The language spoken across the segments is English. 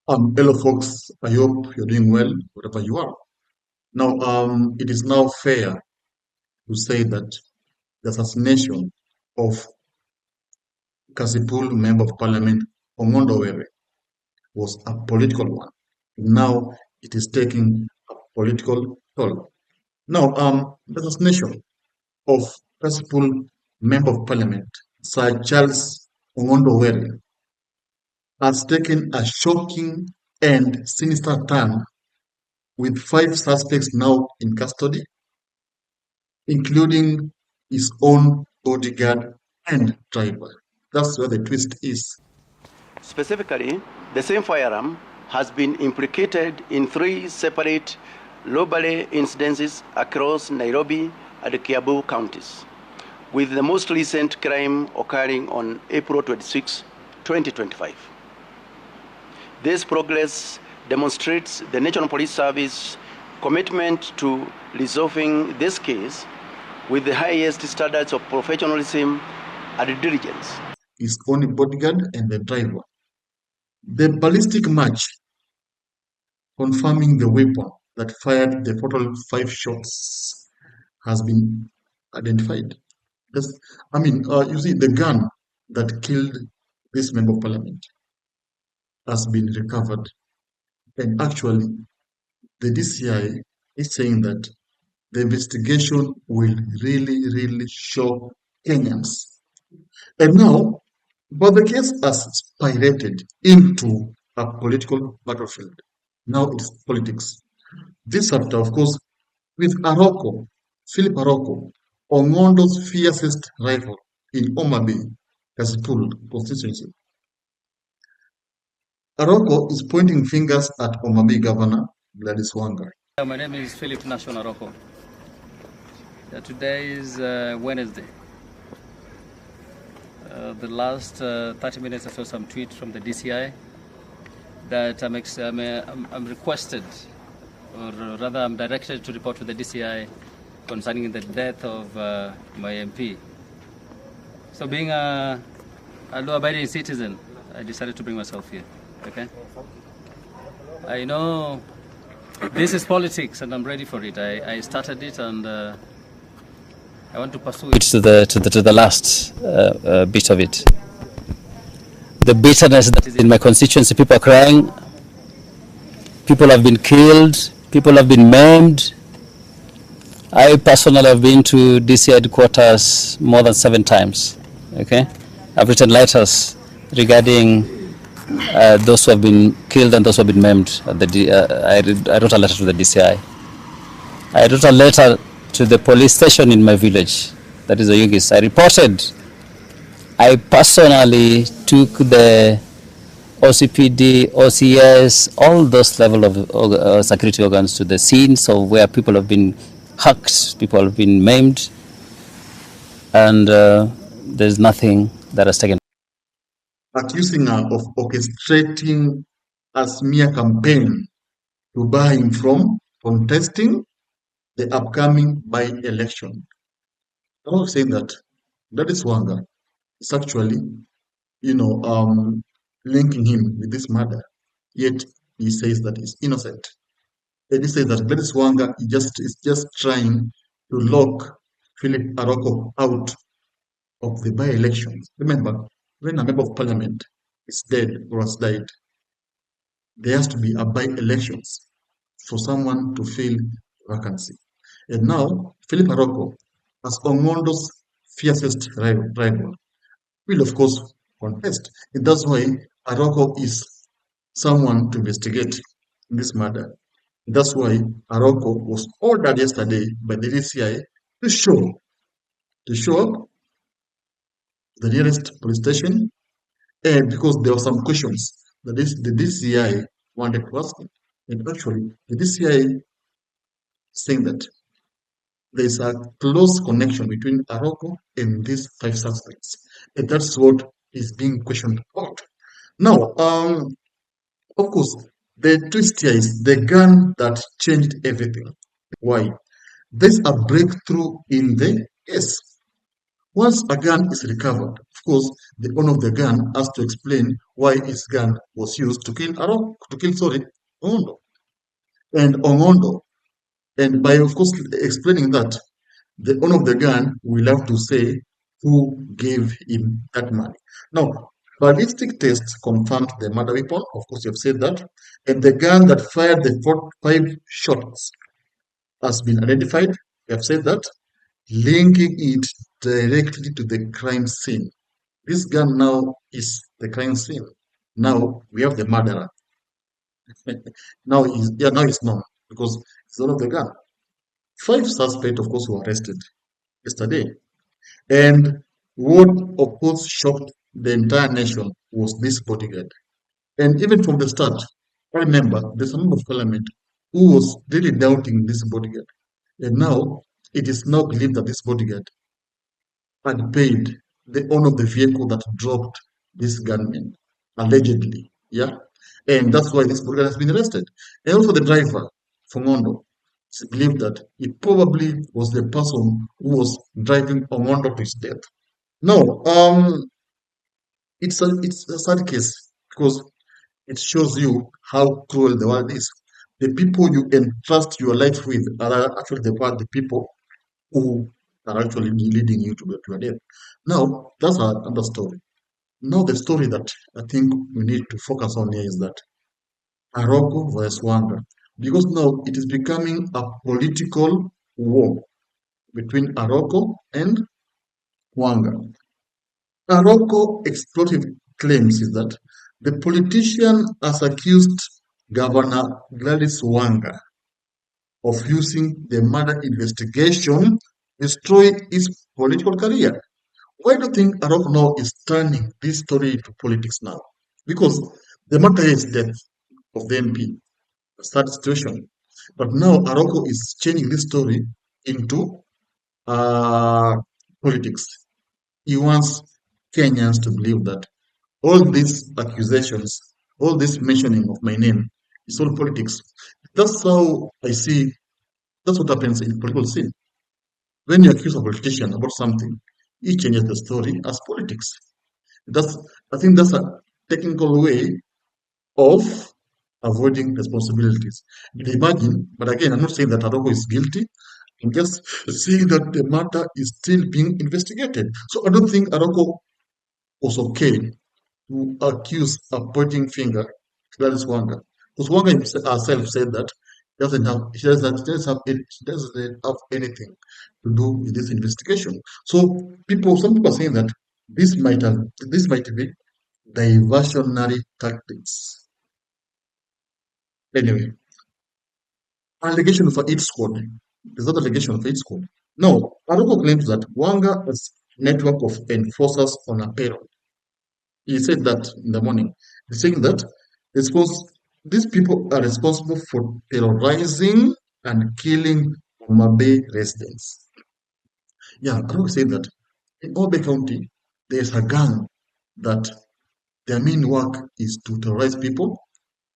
Hello, folks. I hope you're doing well, wherever you are. Now, it is now fair to say that the assassination of Kasipul Member of Parliament Ong'Ondo was a political one. Now, it is taking a political toll. Now, the assassination of Kasipul Member of Parliament Sir Charles Ong'Ondo has taken a shocking and sinister turn with 5 suspects now in custody, including his own bodyguard and driver. That's where the twist is. Specifically, the same firearm has been implicated in 3 separate robbery incidences across Nairobi and Kiambu counties, with the most recent crime occurring on April 26, 2025. This progress demonstrates the National Police Service commitment to resolving this case with the highest standards of professionalism and diligence. His own bodyguard and the driver. The ballistic match confirming the weapon that fired the total 5 shots has been identified. You see, the gun that killed this member of parliament has been recovered. And actually, the DCI is saying that the investigation will really show Kenyans. And now, but the case has spirated into a political battlefield. Now it's politics. This after, of course, with Philip Aroko, Ong'Ondo's fiercest rival in Omabay, Kasipul constituency. Aroko is pointing fingers at Omabay Governor Gladys Wanga. My name is Philip Nation Aroko. Today is Wednesday. The last 30 minutes I saw some tweet from the DCI that I'm requested, or rather I'm directed to report to the DCI concerning the death of my MP. So being a law-abiding citizen, I decided to bring myself here. Okay. I know this is politics, and I'm ready for it. I started it, and I want to pursue it to the last bit of it. The bitterness that is in my constituency, people are crying. People have been killed. People have been maimed. I personally have been to DC headquarters more than 7 times. Okay, I've written letters regarding those who have been killed and those who have been maimed. I wrote a letter to the DCI. I wrote a letter to the police station in my village, that is Oyugis. I reported. I personally took the OCPD, OCS, all those level of security organs to the scenes of where people have been hacked, people have been maimed, and there's nothing that has taken. Accusing her of orchestrating a smear campaign to bar him from contesting the upcoming by-election. I want to say that is Wanga is actually, linking him with this murder. Yet he says that he's innocent. And he says that Gladys Wanga is just trying to lock Philip Aroko out of the by-elections. Remember, when a member of parliament is dead or has died, there has to be a by-elections for someone to fill vacancy. And now, Philip Aroko, as Ong'Ondo's fiercest rival, will of course contest. And that's why Aroko is someone to investigate in this matter. That's why Aroko was ordered yesterday by the DCI to show up the nearest police station, and because there were some questions that the DCI wanted to ask him. And actually, the DCI saying that there is a close connection between Aroko and these 5 suspects. And that's what is being questioned about. Now, of course, the twist here is the gun that changed everything. Why? There's a breakthrough in the case. Once a gun is recovered, of course, the owner of the gun has to explain why his gun was used to kill Ong'Ondo. And Ong'Ondo, and by of course explaining that, the owner of the gun will have to say who gave him that money. Now, ballistic tests confirmed the murder weapon. Of course, you have said that. And the gun that fired the 5 shots has been identified. You have said that, linking it directly to the crime scene. This gun now is the crime scene. Now we have the murderer. Now he's known because it's the owner of the gun. 5 suspects, of course, were arrested yesterday. And what, of course, shocked the entire nation was this bodyguard. And even from the start, I remember there's a member of parliament who was really doubting this bodyguard. And now it is now believed that this bodyguard had paid the owner of the vehicle that dropped this gunman, allegedly. Yeah. And that's why this bodyguard has been arrested. And also the driver, Ong'Ondo, it's believed that he probably was the person who was driving Ong'Ondo to his death. No, it's a sad case because it shows you how cruel the world is. The people you entrust your life with are actually the people who are actually leading you to your death. Now, that's another story. Now, the story that I think we need to focus on here is that Aroko versus Wanga, because now it is becoming a political war between Aroko and Wanga. Aroko exploitive claims is that the politician has accused Governor Gladys Wanga of using the murder investigation to destroy his political career. Why do you think Aroko now is turning this story into politics now? Because the matter is death of the MP, a sad situation. But now Aroko is changing this story into uh, politics. He wants Kenyans to believe that all these accusations, all this mentioning of my name is all politics. That's how I see, that's what happens in political scene. When you accuse a politician about something, he changes the story as politics. That's, I think that's a technical way of avoiding responsibilities. But imagine, but again, I'm not saying that Aroko is guilty. I'm just saying that the matter is still being investigated. So I don't think Aroko was okay to accuse a pointing finger to Gladys Wanga. Because Wanga herself said that she doesn't have anything to do with this investigation. So some people are saying that this might be diversionary tactics. Anyway, allegation for each squad. There's not allegation for each squad. No, Aroko claims that Wanga has network of enforcers on a payroll. He said that in the morning. He's saying that these people are responsible for terrorizing and killing Mabe residents. Yeah, I will say that in Obe County, there's a gang that their main work is to terrorize people,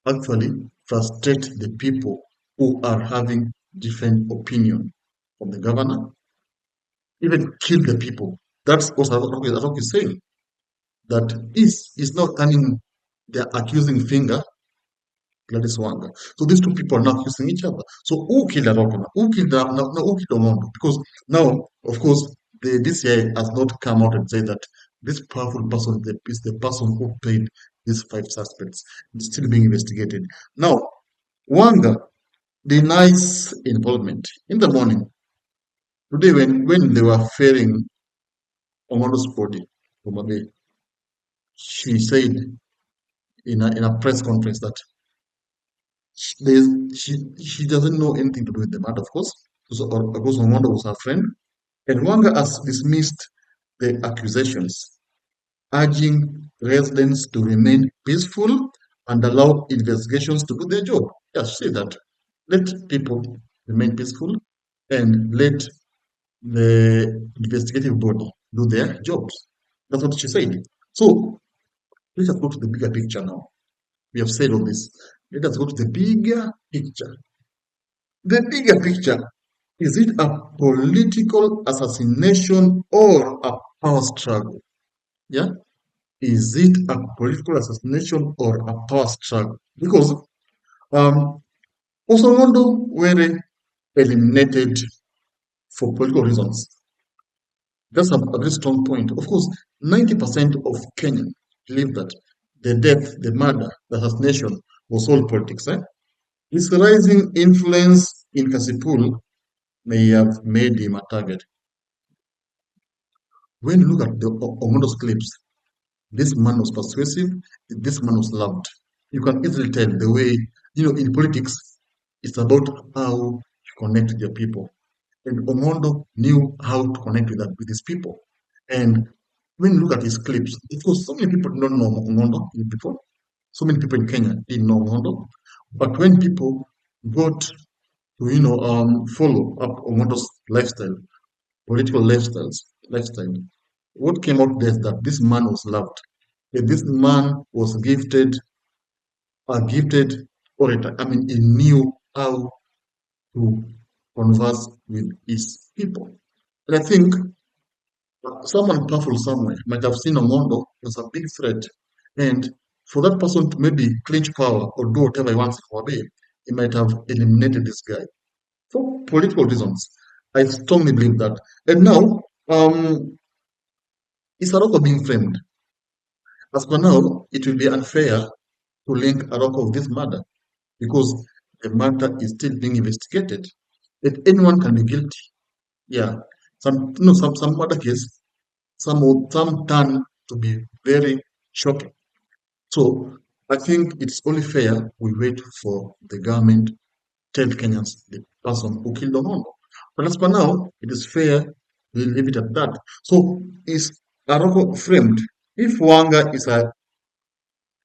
actually frustrate the people who are having different opinion from the governor, even kill the people. That's what Arok is saying. That is not turning the accusing finger Gladys Wanga. So these two people are now accusing each other. So who killed Aroko? Who killed who killed Ong'Ondo? Because now, of course, the DCI has not come out and said that this powerful person is the person who paid these 5 suspects. It's still being investigated. Now, Wanga denies involvement. In the morning, today when they were ferrying Ong'Ondo's body from Abe, she said in a press conference that she doesn't know anything to do with the matter, of course, because Ong'Ondo was her friend. And Wanga has dismissed the accusations, urging residents to remain peaceful and allow investigations to do their job. Yes, she said that. Let people remain peaceful and let the investigative body do their jobs. That's what she said. So let us go to the bigger picture now. We have said all this. Let us go to the bigger picture. The bigger picture Is it a political assassination or a power struggle? Yeah. Is it a political assassination or a power struggle? Because um, Ong'Ondo were eliminated for political reasons. That's a very strong point. Of course, 90% of Kenyans believe that the death, the murder, the assassination was all politics. His rising influence in Kasipul may have made him a target. When you look at the Ong'Ondo's clips, this man was persuasive, this man was loved. You can easily tell the way, in politics, it's about how you connect with your people. And Ong'Ondo knew how to connect with his people. And when you look at his clips, because so many people don't know Ong'Ondo before, so many people in Kenya didn't know Ong'Ondo. But when people got to, follow up Ong'Ondo's lifestyle, political lifestyle, what came out there is that this man was loved. And this man was a gifted orator. I mean, he knew how to converse with his people. And I think someone powerful somewhere might have seen Ong'Ondo as a big threat. And for that person to maybe clinch power or do whatever he wants for a day, he might have eliminated this guy for political reasons. I strongly believe that. And now, is Aroko being framed? As for now, it will be unfair to link Aroko with this murder because the matter is still being investigated. That anyone can be guilty. Yeah. Some murder case, some turn to be very shocking. So I think it's only fair we wait for the government tell Kenyans the person who killed Ong'Ondo. But as for now, it is fair we leave it at that. So is Aroko framed? If Wanga is a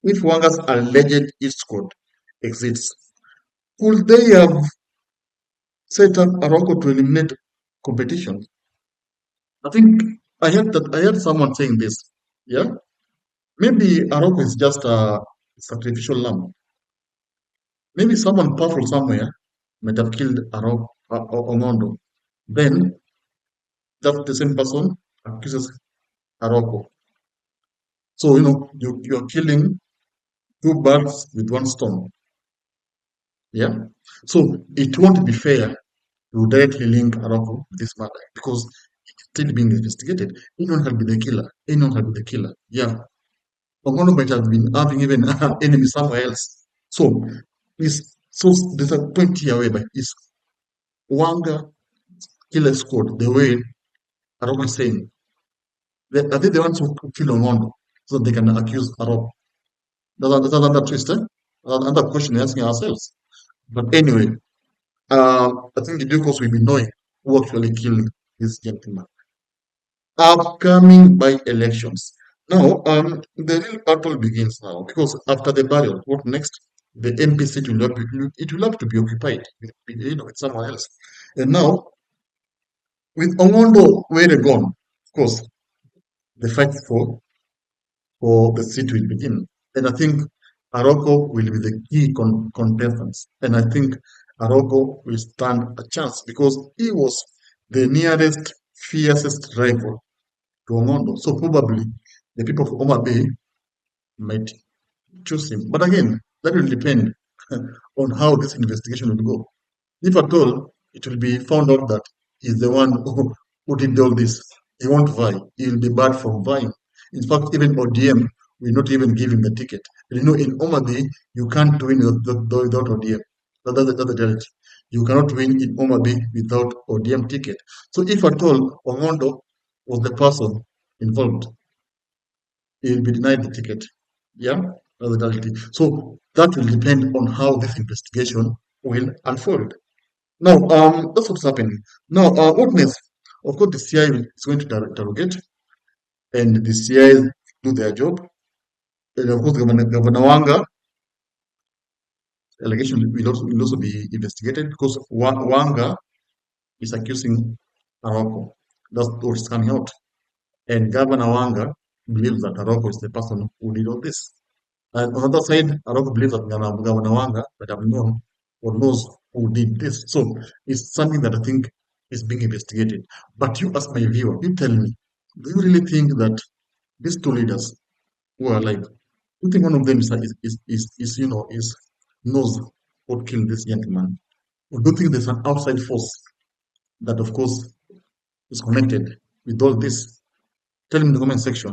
if Wanga's alleged East Coast exists, could they have set up Aroko to eliminate competition? I think I heard someone saying this. Yeah, maybe Aroko is just a sacrificial lamb. Maybe someone powerful somewhere might have killed Aroko Ong'Ondo. Then that the same person accuses Aroko. So you're killing two birds with one stone. Yeah. So it won't be fair to directly link Aroko with this matter because it's still being investigated. Anyone can be the killer. Anyone can be the killer. Yeah. Ong'Ondo might have been having even an enemy somewhere else. So there's a point here whereby is Wanga killer squad the way Aroko is saying. Are they the ones who kill Ong'Ondo so that they can accuse Aroko? That's another twist, eh? Another question we're asking ourselves. But anyway, I think the due course will be knowing who actually killed this gentleman. Upcoming by elections. Now, the real battle begins now because after the burial, what next? The MP seat will have to be occupied with someone else. And now, with Ong'Ondo where gone, of course, the fight for the seat will begin. And I think Aroko will be the key contestants. And I think Aroko will stand a chance because he was the nearest, fiercest rival to Ong'Ondo. So probably the people of Oma Bay might choose him. But again, that will depend on how this investigation will go. If at all, it will be found out that he's the one who did all this. He won't vie. He'll be barred from vying. In fact, even ODM will not even give him the ticket. And in Omadi, you can't win without ODM. That's the reality. You cannot win in Omadi without ODM ticket. So if at all Ong'Ondo was the person involved, he'll be denied the ticket. Yeah, that's the reality. So that will depend on how this investigation will unfold. Now, that's what's happening. Now, what next? Of course, the CI is going to interrogate, and the CI do their job. And of course, Governor Wanga allegation will also be investigated because Wanga is accusing Aroko. That's what's coming out. And Governor Wanga believes that Aroko is the person who did all this. And on the other side, Aroko believes that Governor Wanga might have known or knows who did this. So it's something that I think is being investigated. But you, as my viewer, you tell me, do you really think that these two leaders who are alive, do you think one of them is knows what killed this gentleman? Or do you think there's an outside force that, of course, is connected with all this? Tell me in the comment section.